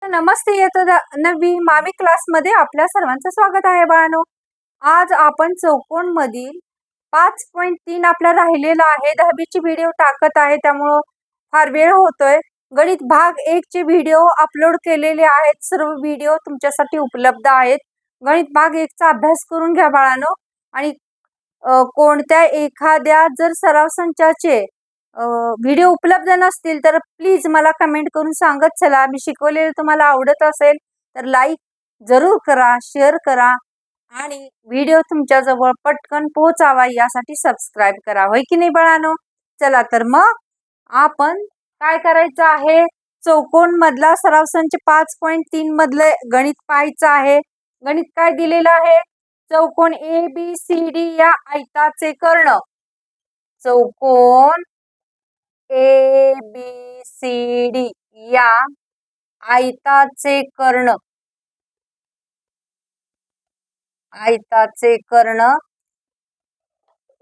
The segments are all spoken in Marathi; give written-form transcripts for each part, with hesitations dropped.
नमस्ते इयत्ता 9वी मामी क्लासमध्ये आपल्या सर्वांचं स्वागत आहे बाळांनो. आज आपण चौकोन मधील 5.3 आपला राहिलेला आहे. 10वी ची व्हिडिओ टाकत आहे, त्यामुळे फार वेळ होतोय. गणित भाग 1 चे व्हिडिओ अपलोड केलेले आहेत. सर्व व्हिडिओ तुमच्यासाठी उपलब्ध आहेत. गणित भाग 1 चा अभ्यास करून घ्या बाळांनो. आणि कोणत्या एखाद्या जर सराव संचाचे व्हिडिओ उपलब्ध नसतील तर प्लीज मला कमेंट करून सांगत चला. मी शिकवलेले तुम्हाला आवडत असेल तर लाईक जरूर करा, शेअर करा आणि व्हिडिओ तुमच्या जवळ पटकन पोहोचावा यासाठी सबस्क्राइब करा. होय की नाही बाळांनो? चला तर मग आपण काय करायचं आहे, चौकोन मधला सराव संच 5.3 मधले गणित पाहायचं आहे. गणित काय दिलेलं आहे? चौकोन ABCD या आयताचे कर्ण. चौकोन ABCD या आयताचे कर्ण,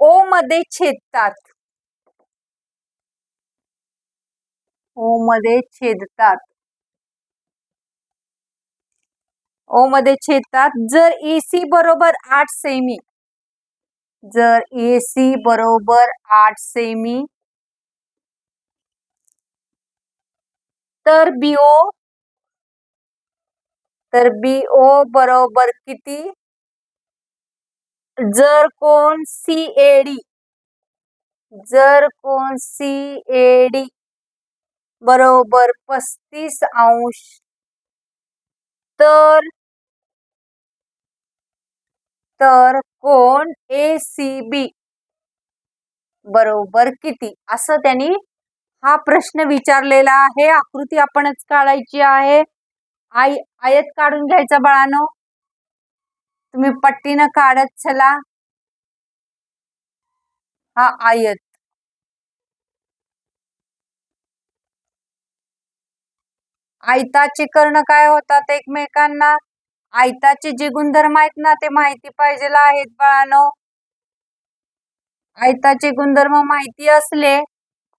O मध्ये छेदतात. O मध्ये छेदतात जर AC बरोबर 8 सेमी, जर AC बरोबर 8 सेमी तर BO बरोबर किती? जर कोण CAD बरोबर 35 अंश तर कोण ACB बरोबर किती? असं त्यांनी हा प्रश्न विचारलेला आहे. आकृती आपणच काढायची आहे. आयत काढून घ्यायचा बाळांनो. तुम्ही पट्टीनं काढत चला. हा आयत. आयताचे कर्ण काय होतात एकमेकांना? आयताचे जे गुणधर्म आहेत ना ते माहिती पाहिजे आहेत बाळांनो. आयताचे गुणधर्म माहिती असले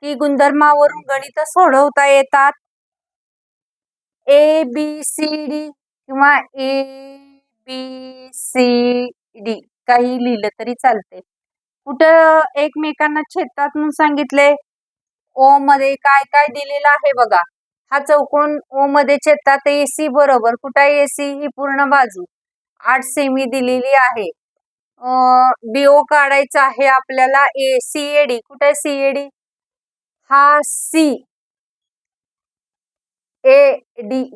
की गुणधर्मावरून गणित सोडवता येतात. ABCD किंवा ABCD काही लिहिलं तरी चालते. कुठं एकमेकांना छेदतात म्हणून सांगितले. O मध्ये काय काय दिलेलं आहे बघा. हा चौकोन O मध्ये छेदतात. AC बरोबर कुठं आहे? AC ही पूर्ण बाजू 8 सेमी दिलेली आहे. BO काढायचा आहे आपल्याला. CAD कुठे आहे? CAD हा CAD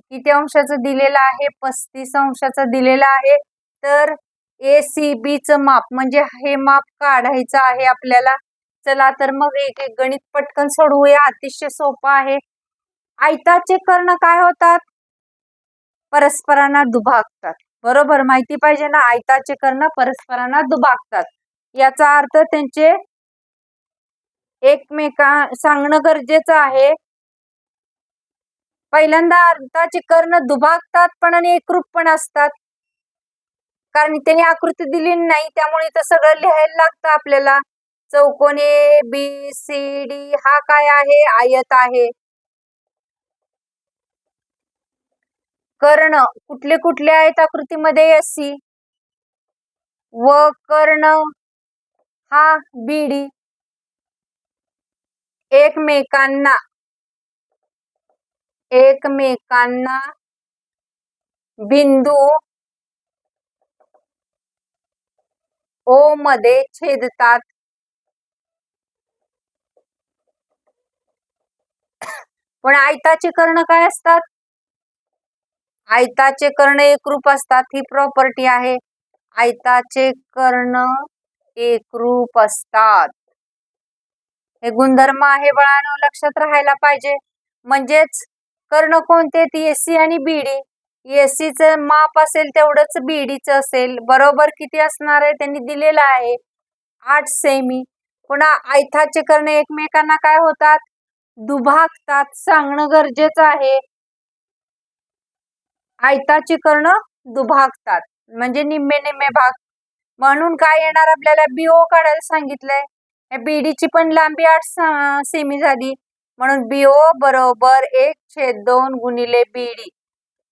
किती अंशाचं दिलेलं आहे? 35 अंशाचं दिलेलं आहे. तर ACB चं माप म्हणजे हे माप काढायचं आहे आपल्याला. चला तर मग एक एक गणित पटकन सोडवूया. अतिशय सोपं आहे. आयताचे कर्ण काय होतात? परस्परांना दुभागतात. बरोबर माहिती पाहिजे ना. आयताचे कर्ण परस्परांना दुभागतात याचा अर्थ त्यांचे सांगणं गरजेचं आहे. पहिल्यांदा आयताचे कर्ण दुभागतात पण एकरूप पण असतात. कारण त्यांनी आकृती दिली नाही त्यामुळे इथं सगळं लिहायला लागतं आपल्याला. चौकोन ABCD हा काय आहे? आयत आहे. कर्ण कुठले कुठले आहेत आकृतीमध्ये? AC व कर्ण हा BD एकमेकांना बिंदू O मध्ये छेदतात. पण आयताचे कर्ण काय असतात? आयताचे कर्ण एकरूप असतात. ही प्रॉपर्टी आहे. आयताचे कर्ण एकरूप असतात. हे गुणधर्म आहे बाळांनो, लक्षात राहायला पाहिजे. म्हणजेच कर्ण कोणते? AC आणि BD. AC चं माप असेल तेवढंच BD चं असेल. बरोबर किती असणार आहे? त्यांनी दिलेलं आहे 8 सेमी. पुन्हा आयताचे कर्ण एकमेकांना काय होतात? दुभागतात. सांगणं गरजेचं आहे. आयताचे कर्ण दुभागतात म्हणजे निम्मे निम्मे भाग. म्हणून काय येणार आपल्याला? BO काढायला सांगितलंय. BD ची पण लांबी 8 सेमी झाली म्हणून BO बरोबर 1/2 गुणिले BD.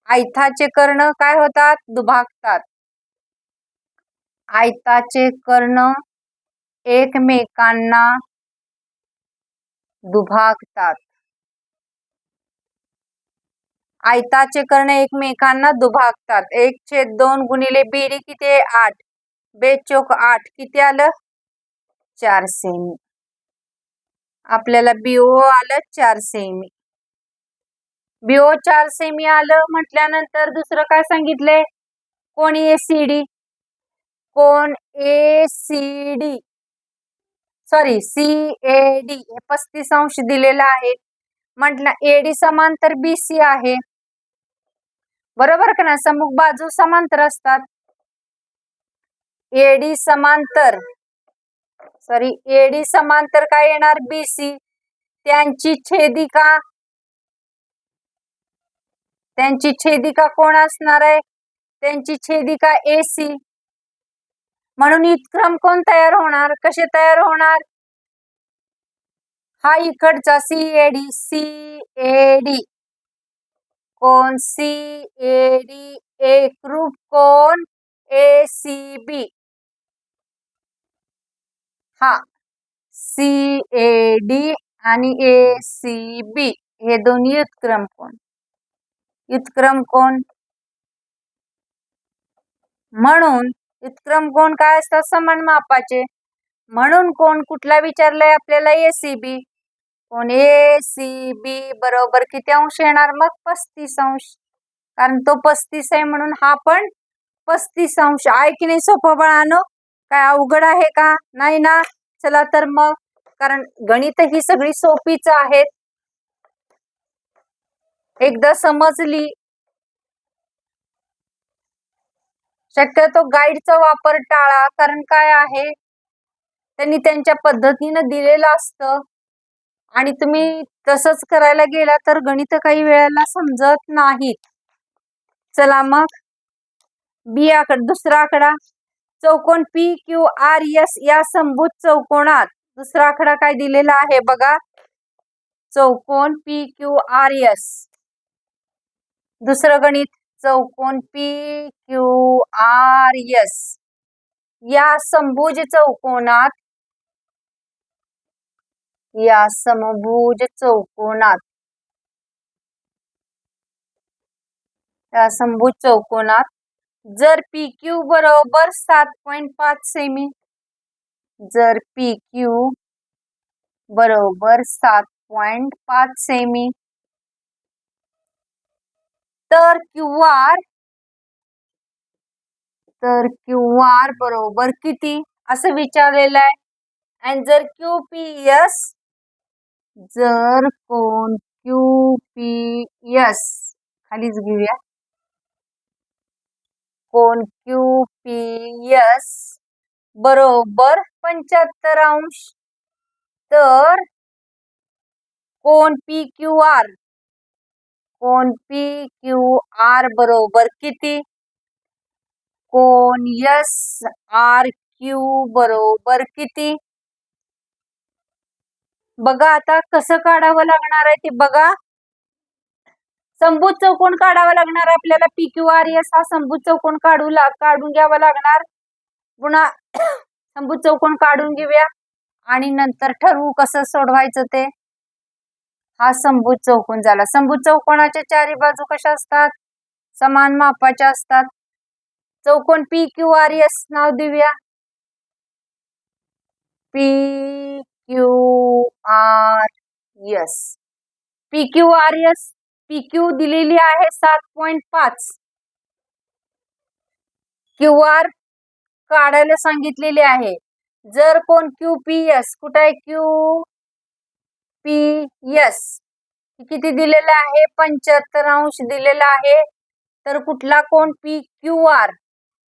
आयताचे कर्ण काय होतात? दुभागतात. आयताचे कर्ण एकमेकांना दुभागतात. आयताचे कर्ण एकमेकांना दुभागतात. 1/2 गुणिले बेरी किती आहे? 8. बेचोक 8 किती आलं? 4 सेमी. आपल्याला बीओ आलं 4 सेमी. बीओ 4 सेमी आलं म्हटल्यानंतर दुसरं काय सांगितलंय? कोण एसीडी. कोण एसीडी सॉरी सीएडी हे 35 अंश दिलेलं आहे. म्हटलं एडी समांतर बीसी आहे. बरोबर का ना? सम्मुख बाजू समांतर असतात. एडी समांतर एडी समांतर काय येणार? बीसी. त्यांची छेदिका कोण असणार आहे? त्यांची छेदिका एसी. म्हणून युतक्रम कोण तयार होणार? कसे तयार होणार? हा इकडचा सीएडी कोण सीएडी एकरूप कोण एसीबी. हा सीएडी आणि एसीबी हे दोन्ही युतक्रम कोण. म्हणून युतक्रम कोण काय असतात? समान मापाचे. म्हणून कोण कुठला विचारलाय आपल्याला? एसीबी. कोण एसीबी बरोबर किती अंश येणार? मग 35 अंश. कारण तो 35 आहे म्हणून हा पण 35 अंश. आहे की नाही सोपं बाळांनो? काय अवघड आहे का? नाही ना. चला तर मग, कारण गणित ही सगळी सोपीच आहेत. एकदा समजली. शक्यतो गाईडचा वापर टाळा. कारण काय आहे, त्यांनी त्यांच्या पद्धतीने दिलेलं असतं आणि तुम्ही तसंच करायला गेला तर गणित काही वेळेला समजत नाहीत. चला मग बी आकडा, दुसरा आकडा. चौकोन पी क्यू आर एस या समभुज चौकोनात दुसरा आकडा काय दिलेला आहे बघा? चौकोन पी क्यू आर एस. दुसरं गणित चौकोन पी क्यू आर एस या समभुज चौकोनात जर पी क्यू बरोबर 7.5 सेमी, जर पी क्यू बरोबर 7.5 सेमी, तर क्यू आर बरोबर किती असं विचारलेलं आहे. आणि जर कोण QPS खालीच घेऊया, कोण QPS बरोबर 75 अंश, तर कोण PQR बरोबर किती? कोण SRQ बरोबर किती? बघा आता कसं काढावं लागणार आहे ते बघा. समभुज चौकोन काढावा लागणार आपल्याला. PQRS हा समभुज चौकोन काढून घ्यावा लागणार. पुन्हा समभुज चौकोन काढून घेऊया आणि नंतर ठरवू कसं सोडवायचं ते. हा समभुज चौकोन झाला. समभुज चौकोनाच्या चारी बाजू कशा असतात? समान मापाच्या असतात. चौकोन PQRS नाव देऊया. PQRS PQ दिलेली आहे 7.5. QR काढायला सांगितलेले आहे. जर कोण QPS कुठे आहे? QPS किती दिलेला आहे? 75 अंश दिलेला आहे. तर कुठला कोण?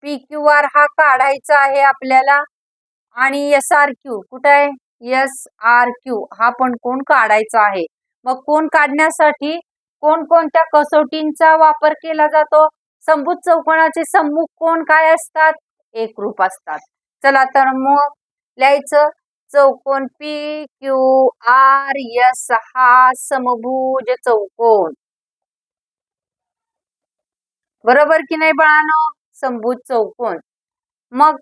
PQR हा काढायचा आहे आपल्याला. आणि SRQ कुठे आहे? SRQ हा पण कोण काढायचा आहे. मग कोण काढण्यासाठी कोणकोणत्या कसोटींचा वापर केला जातो? समभुज चौकोनाचे सम्मुख कोण काय असतात? एकरूप असतात. चला तर मग लिहायचं. चौकोन PQRS हा समभुज चौकोन. बरोबर की नाही बाळांनो? समभुज चौकोन. मग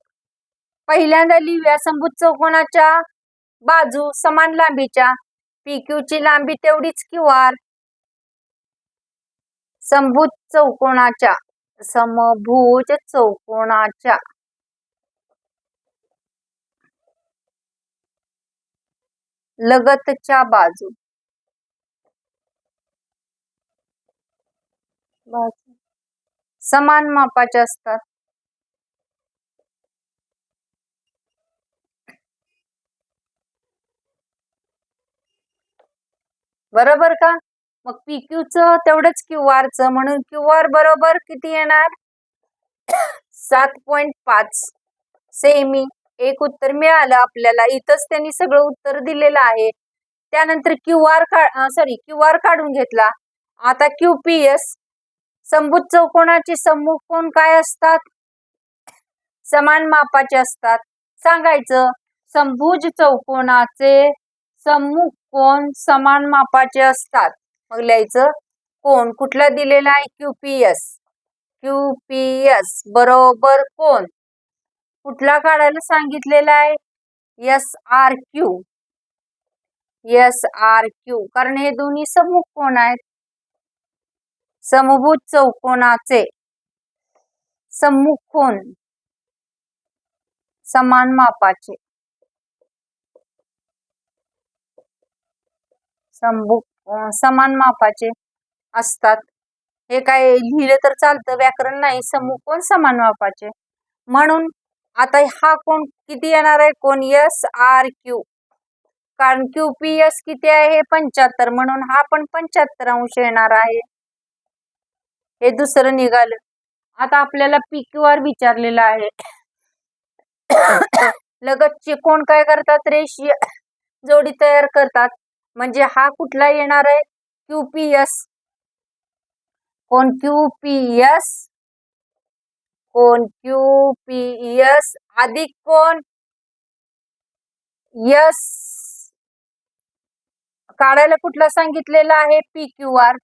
पहिल्यांदा लिहूया समभुज चौकोनाच्या बाजू समान लांबीच्या. PQ ची लांबी तेवढीच QR. समभुज चौकोनाच्या लगतच्या बाजू समान मापाच्या असतात. बरोबर का? मग PQ च तेवढंच QR च, म्हणून QR बरोबर किती येणार? 7.5 सेमी. एक उत्तर मिळालं आपल्याला. इथंच त्यांनी सगळं उत्तर दिलेलं आहे. त्यानंतर QR काढून घेतला. आता QPS समभुज चौकोनाचे सम्मुख कोण काय असतात? समान मापाचे असतात. सांगायचं समभुज चौकोनाचे सम्मुख कोण समान मापाचे असतात. मग लिहायचं कोण कुठला दिलेला आहे? QPS. QPS बरोबर कोण कुठला काढायला सांगितलेला आहे? SRQ. SRQ कारण हे दोन्ही सम्मुख कोण आहेत. समभुज चौकोनाचे सम्मुख कोण समान मापाचे. समान मापाचे असतात. हे काय लिहिलं तर चालतं, व्याकरण नाही. सम्मुख कोण समान मापाचे. म्हणून आता हा कोण किती येणार आहे? कोण SRQ. कारण QPS किती आहे? 75. म्हणून हा पण 75 अंश येणार आहे. हे दुसरं निघालं. आता आपल्याला PQR विचारलेला आहे. लगतचे कोण काय करतात? रेषीय जोडी तयार करतात. म्हणजे हा कुठला येणार आहे? QPS. कोण QPS. कोण QPS अधिक कोण S काढायला कुठला सांगितलेला आहे? PQR.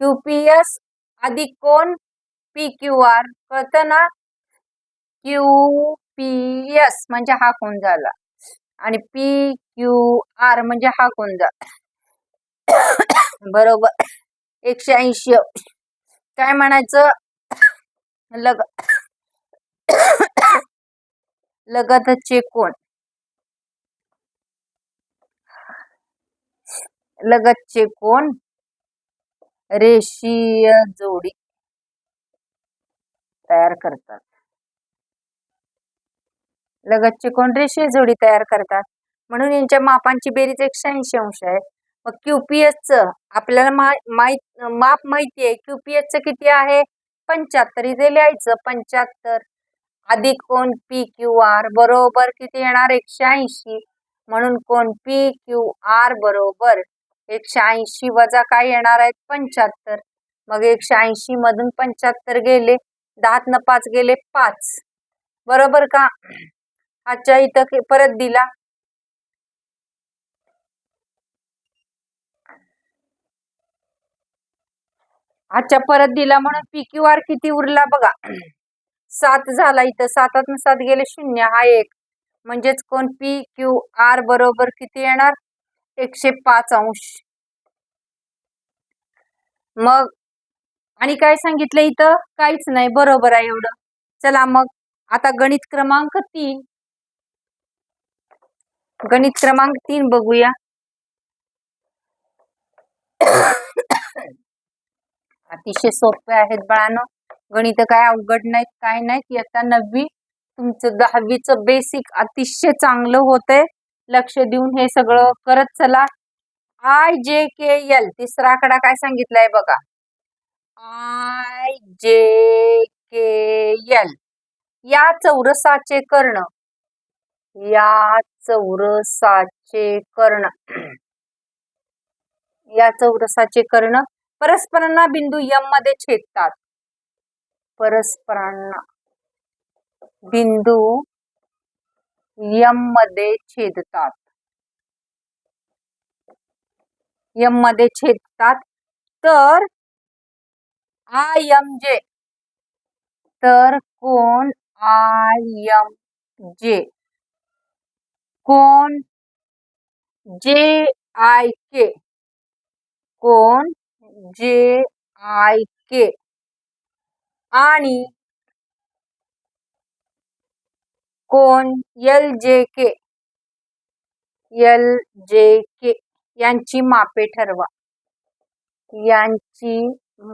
QPS अधिक कोण PQR. कळतं ना? QPS म्हणजे हा कोण झाला आणि PQR म्हणजे हा कोण झाला. बरोबर 180. काय म्हणायचं? लगतचे कोण लगतचे कोण रेषीय जोडी तयार करतात. लगतचे कोण रेषीय जोडी तयार करतात. म्हणून यांच्या मापांची बेरीज 180 अंश आहे. मग QPS च आपल्याला माप माहिती आहे. QPS च किती आहे? 75. इथे लिहायचं 75 अधिक कोण PQR बरोबर किती येणार? 180. म्हणून कोण PQR बरोबर 180 वजा काय येणार आहेत? 75. मग 180 मधून 75 गेले, 10 5 गेले 5. बरोबर का? आजच्या इथं परत दिला. आजच्या परत दिला म्हणून PQR किती उरला बघा. 7 झाला. इथं 7 7 गेले 0. हा 1 म्हणजेच कोण PQR बरोबर किती येणार? 105 अंश. मग आणि काय सांगितलं इथं? काहीच नाही. बरोबर आहे एवढं. चला मग आता गणित क्रमांक 3. गणित क्रमांक 3 बघूया. अतिशय सोपे आहेत बाळांनो. गणित काय अवघड नाहीत, काय नाहीत. इयत्ता 9वी तुमचं 10वीचं बेसिक अतिशय चांगलं होतंय. लक्ष देऊन हे सगळं करत चला. IJKL तिसरा आकडा काय सांगितलाय बघा. IJKL या चौरसाचे कर्ण. या चौरसाचे कर्ण परस्परांना बिंदू M मध्ये छेदतात. परस्परांना बिंदू M मध्ये छेदतात. M मध्ये छेदतात. तर आय एम जे, तर कोण आय एम जे, कोण जे आय के, कोण जे आय के, आणि कोण एल जे के, एल जे के यांची मापे ठरवा, यांची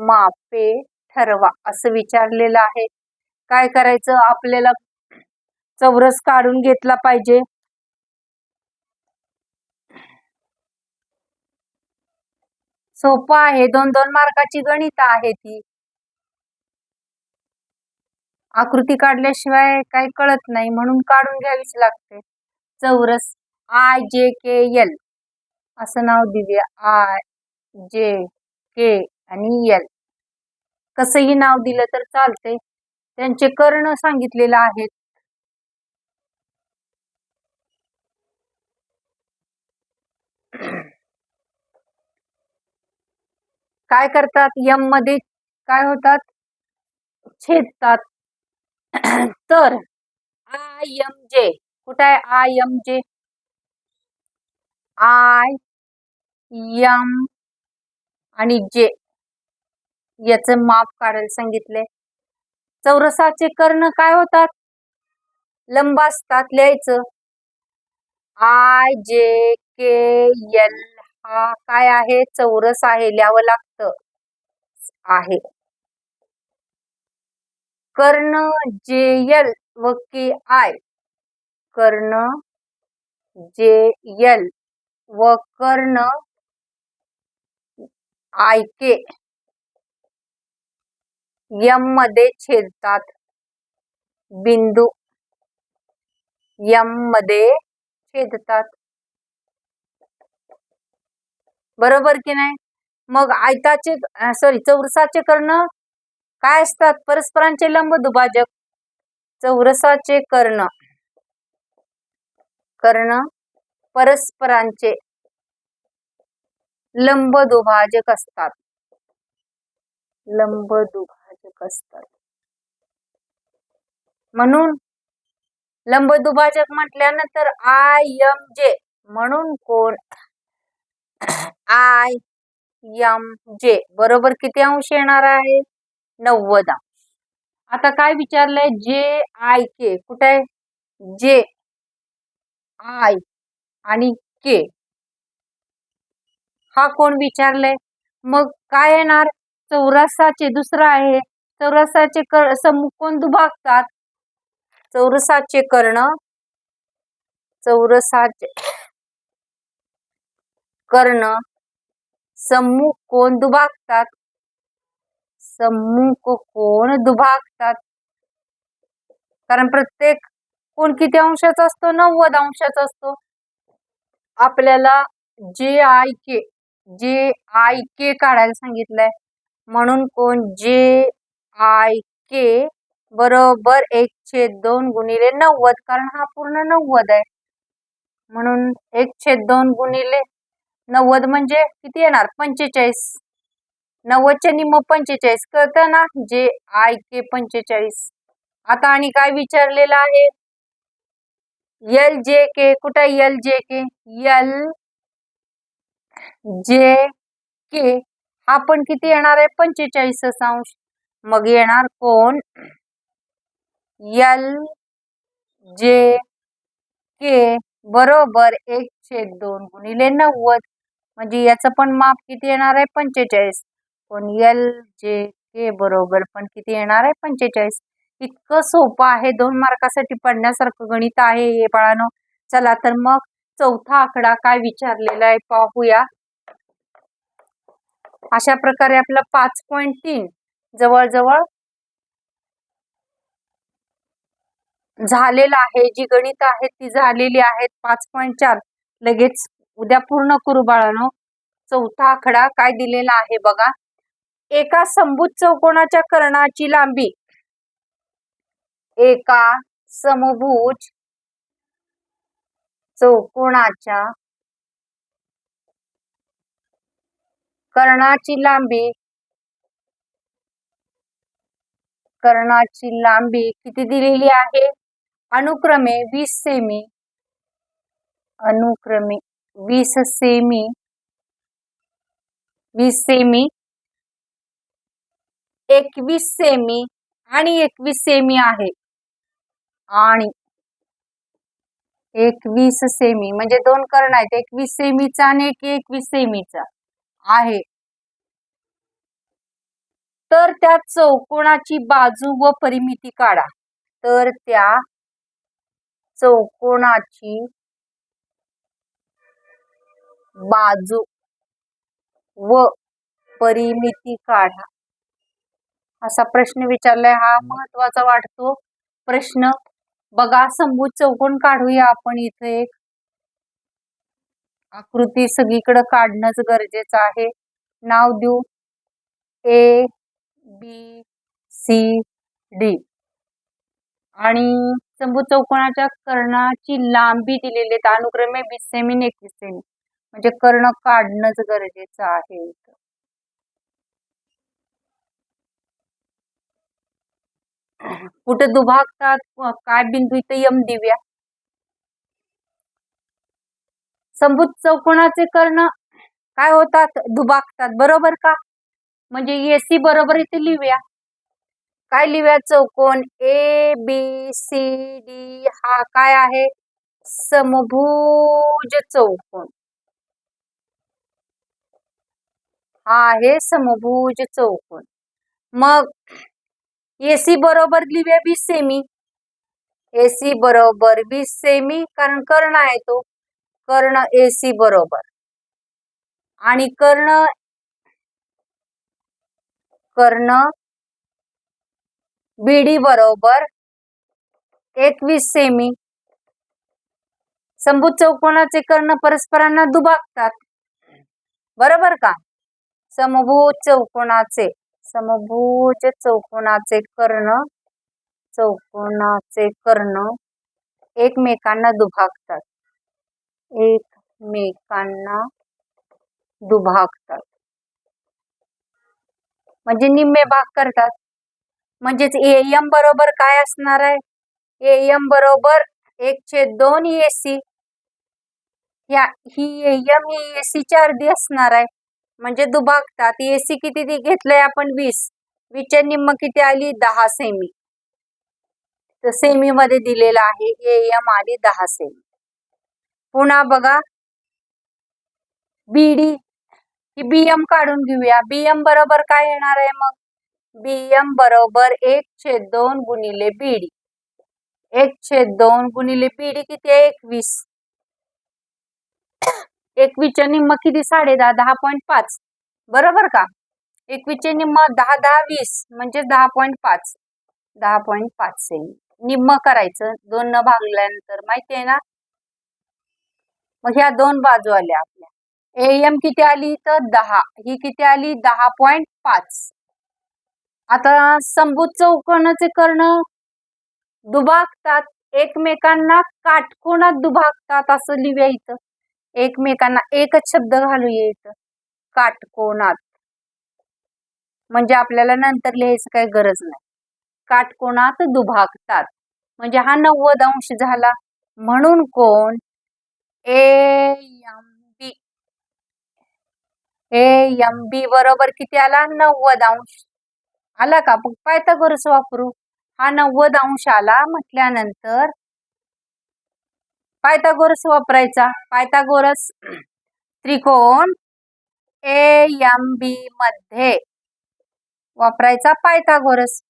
मापे ठरवा असं विचारलेलं आहे. काय करायचं, आपल्याला चौरस काढून घेतला पाहिजे. सोपं आहे, 2-2 मार्काची गणित आहे ती. आकृती काढल्याशिवाय काही कळत नाही, म्हणून काढून घ्यावीच लागते. चौरस आय जे के एल असं नाव दिले, आय जे के आणि एल. कसंही नाव दिलं तर चालते. त्यांचे कर्ण सांगितलेले आहेत. काय करतात, यम मध्ये काय होतात, छेदतात. तर आय एम जे कुठे आहे, I M J, I M आणि जे याचं माप काढायला सांगितले. चौरसाचे कर्ण काय होतात, लंब असतात. लिहायचं आय जे के एल हा काय आहे, चौरस आहे, लिहावं लागतं आहे. कर्ण जे एल व के आय, कर्ण जे एल व कर्ण आय के यम मध्ये छेदतात. बिंदू यम मध्ये छेदतात. बरोबर की नाही. मग आयताचे चौरसाचे कर्ण काय असतात, परस्परांचे लंब दुभाजक. चौरसाचे कर्ण परस्परांचे लंब दुभाजक असतात, लंब दुभाजक असतात. म्हणून लंब दुभाजक म्हटल्यानंतर आय एम जे, म्हणून कोण आय एम जे बरोबर किती अंश येणार आहे, 90 अंश. आता काय विचारलंय, जे आय के कुठे आहे, जे आय आणि के हा कोण विचारलंय. मग काय येणार, चौरसाचे दुसरं आहे, चौरसाचे सम्मुख कोण दुभागतात, चौरसाचे कर्ण सम्मुख कोण दुभागतात, सम्मुख कोण दुभागतात. कारण प्रत्येक कोण किती अंशाचा असतो, 90 अंशाचा असतो. आपल्याला जे आय के काढायला सांगितलंय, म्हणून कोण जे आय के बरोबर 1/2 गुणिले 90, कारण हा पूर्ण 90 आहे. म्हणून 1/2 गुणिले 90 म्हणजे किती येणार, 45. 90 चे निम्म 45 कळतं ना, जे आय के 45. आता आणि काय विचारलेलं आहे, एल जे के कुठे आहे, एल जे के, एल जे के हा पण किती येणार आहे, 45 अंश. मग येणार कोण एल जे के बरोबर 1/2 गुणिले 90, म्हणजे याचं पण माप किती येणार आहे, 45. पण एल जे के बरोबर पण किती येणार आहे, 45. इतकं सोपं आहे, 2 मार्कासाठी पडण्यासारखं गणित आहे हे बाळांनो. चला तर मग चौथा आकडा काय विचारलेला आहे पाहूया. अशा प्रकारे आपला 5.3 जवळजवळ झालेला आहे. जी गणित आहेत ती झालेली आहेत. 5.4 लगेच उद्या पूर्ण करू बाळांनो. चौथा आकडा काय दिलेला आहे बघा. एका समभुज चौकोनाच्या कर्णाची लांबी, एका समभुज चौकोनाच्या कर्णाची लांबी किती दिलेली आहे? अनुक्रमे 20 सेमी, 20 सेमी, 21 सेमी आणि 21 सेमी आहे. आणि 21 सेमी म्हणजे दोन कर्ण आहेत, 21 सेमीचा आणि 21 सेमीचा आहे. तर त्या चौकोनाची बाजू व परिमिती काढा. तर त्या चौकोनाची बाजू व परिमिती काढा असा प्रश्न विचारलाय. हा महत्वाचा वाटतो प्रश्न. बघा, समभुज चौकोन काढूया आपण. इथे एक आकृती सगळीकडे काढणंच गरजेचं आहे. नाव देऊ A B C D आणि समभुज चौकोनाच्या कर्णाची लांबी दिलेली आहे, अनुक्रमे 20 सेमी आणि 21 सेमी. म्हणजे कर्ण काढणंच गरजेचं आहे. कुठे दुभागतात, काय बिंदू इथे यम देऊया. समभुज चौकोनाचे कर्ण काय होतात? दुभागतात, बरोबर का? म्हणजे AC बरोबर इथे लिहूया. काय लिहूया? चौकोन ABCD हा काय आहे? समभुज चौकोन. हा आहे समभुज चौकोन. मग AC बरोबर लिहूया 20 सेमी. AC बरोबर 20 सेमी, कारण कर्ण आहे तो. कर्ण AC बरोबर आणि कर्ण BD बरोबर 21 सेमी. समभुज चौकोनाचे कर्ण परस्परांना दुभागतात, बरोबर का? समभुज चौकोनाचे कर्ण एकमेकांना दुभागतात. म्हणजे निम्मे भाग करतात. म्हणजेच AM बरोबर काय असणार आहे? AM बरोबर 1/2 AC. He AM he AC ची अर्धी असणार आहे. म्हणजे दुभागतात. AC किती घेतलंय आपण? 20. 20च्या निम्म किती आली? 10 सेमी. तर सेमी मध्ये दिलेला आहे. AM आली 10 सेमी. पुन्हा बघा, BD ही BM काढून घेऊया. BM बरोबर काय येणार आहे मग? BM बरोबर 1/2 गुणिले BD. 1/2 गुणिले BD किती आहे? 21. 21च्या निम्म किती? 10.5. 10.5, बरोबर का? 21च्या निम्म 10 10 20 म्हणजे 10.5. 10.5 सेमी. निम्म करायचं 2 न भागल्यानंतर, माहिती आहे ना? मग ह्या दोन बाजू आल्या आपल्या. AM किती आली? तर 10. ही किती आली? 10.5. आता समभुज चौकोनाचे कर्ण दुभागतात, एकमेकांना काटकोनात दुभागतात असं लिहूया इथं. एकमेकांना एकच शब्द घालूया इथं, काटकोनात. म्हणजे आपल्याला नंतर लिहायचं काही गरज नाही. काटकोनात दुभागतात म्हणजे हा 90 अंश झाला. म्हणून कोण AMB बरोबर किती आला? 90 अंश आला का? पायथागोरस वापरू. हा 90 अंश आला म्हटल्यानंतर पायथागोरस वापरायचा. पायथागोरस त्रिकोण AMB मध्ये वापरायचा पायथागोरस.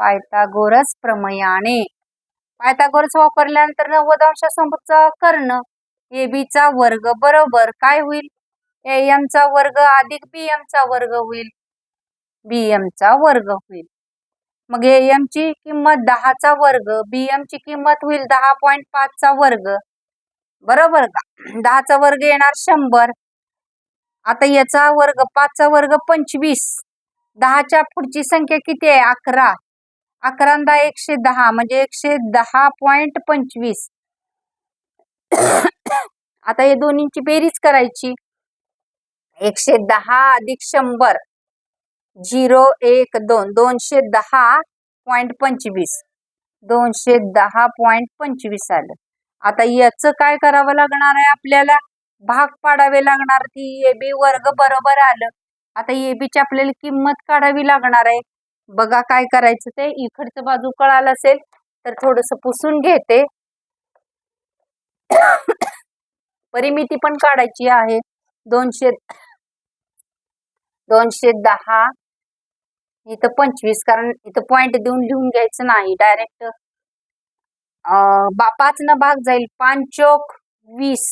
पायथागोरस प्रमेयाने. पायथागोरस वापरल्यानंतर 90 अंशासमोरचा कर्ण AB चा वर्ग बरोबर काय होईल? AM चा वर्ग अधिक BM चा वर्ग होईल. मग AM ची किंमत 10 चा वर्ग, BM ची किंमत होईल 10.5 चा वर्ग, बरोबर का? 10 चा वर्ग येणार 100. आता याचा वर्ग 5 चा वर्ग 25. 10च्या पुढची संख्या किती आहे? 11. 11 110 म्हणजे 110.25. आता या दोन्हींची बेरीज करायची. 110 अधिक 100 012 210.25 210.25 आलं. आता याचं काय करावं लागणार आहे आपल्याला? भाग पाडावे लागणार. ती AB वर्ग बरोबर आलं. आता AB ची आपल्याला किंमत काढावी लागणार आहे. बघा काय करायचं ते. इकडचं बाजू कळालं असेल तर थोडस पुसून घेते. परिमिती पण काढायची आहे. 210 इथं 25, कारण इथं पॉइंट देऊन लिहून घ्यायचं नाही, डायरेक्ट 5 न भाग जाईल. 5 चोक 20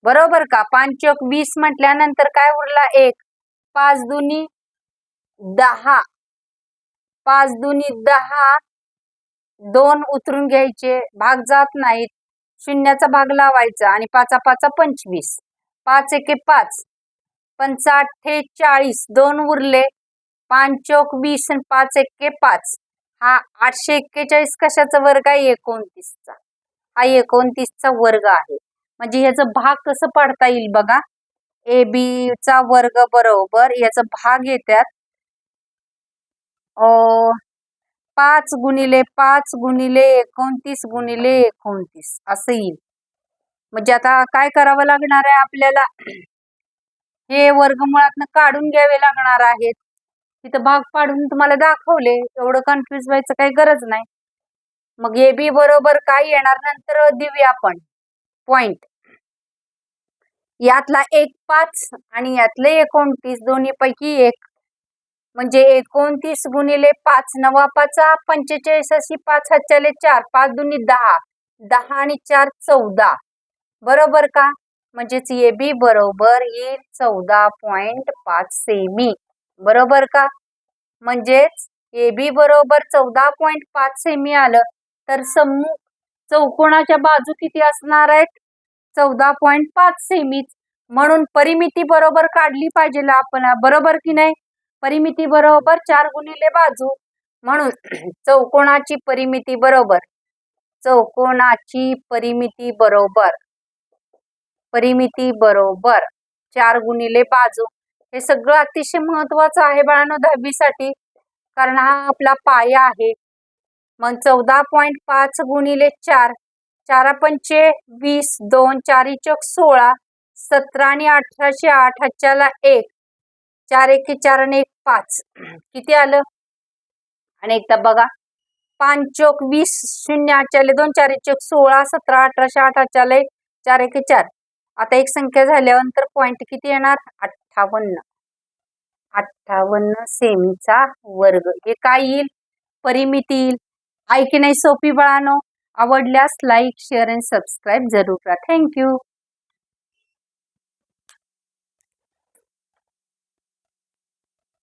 बरोबर का? 5 चोक 20 म्हटल्यानंतर काय उरला? 1. 5 दुनी 10 5 दुनी 10 2 उतरून घ्यायचे, भाग जात नाहीत, शून्याचा भाग लावायचा आणि 5 5 25 5 एके 5 5 8 40 2 उरले. 5 चोक 20 आणि 5 एके 5 हा 841 कशाचा वर्ग आहे? 29चा. हा 29चा वर्ग आहे. म्हणजे याचा भाग कसं पाडता येईल बघा. AB चा वर्ग बरोबर याचा भाग येतात 5 गुणिले 5 गुणिले 29 गुणिले 29 असं येईल. म्हणजे आता काय करावं लागणार आहे आपल्याला? हे वर्गमुळातनं काढून घ्यावे लागणार आहेत. तिथं भाग पाडून तुम्हाला दाखवले, एवढं कन्फ्युज व्हायचं काही गरज नाही. मग AB बरोबर काय येणार नंतर देऊया आपण पॉइंट. यातला 1 5 आणि यातले 29 दोन्ही पैकी 1 म्हणजे 29 गुणिले 5 9 5 45 अशी 5 हातच्याले 4 5 दुनी 10 10 आणि 4 14 बरोबर का? म्हणजेच AB बरोबर येईल 14.5 सेमी बरोबर का? म्हणजेच AB बरोबर 14.5 सेमी आलं तर सम्मुख चौकोनाच्या बाजू किती असणार आहेत? 14.5 सेमी. म्हणून परिमिती बरोबर काढली पाहिजे आपण, बरोबर की नाही? परिमिती बरोबर 4 गुणिले बाजू, म्हणून चौकोनाची परिमिती बरोबर 4 गुणिले बाजू. हे सगळं अतिशय महत्वाचं आहे बाळांनो 10वी साठी, कारण हा आपला पाया आहे. मग 14.5 गुणिले 4 4 पंचे 20 2 4 चौक 16 17 आणि 18 8 हातच्याला 1 4 एके 4 आणि 1 5 किती आलं? आणि एकदा बघा 5 चौक 20 0 हातच्याले 2 4 चौक 16 17 18 8 हातच्याले 4 एके 4. आता एक संख्या झाल्यानंतर पॉइंट किती येणार? 58 सेमीचा वर्ग. हे काय येईल? परिमिती येईल. आहे की नाही सोपी बाळांनो? आवडल्यास लाईक शेअर आणि सबस्क्राईब जरूर करा. थँक्यू.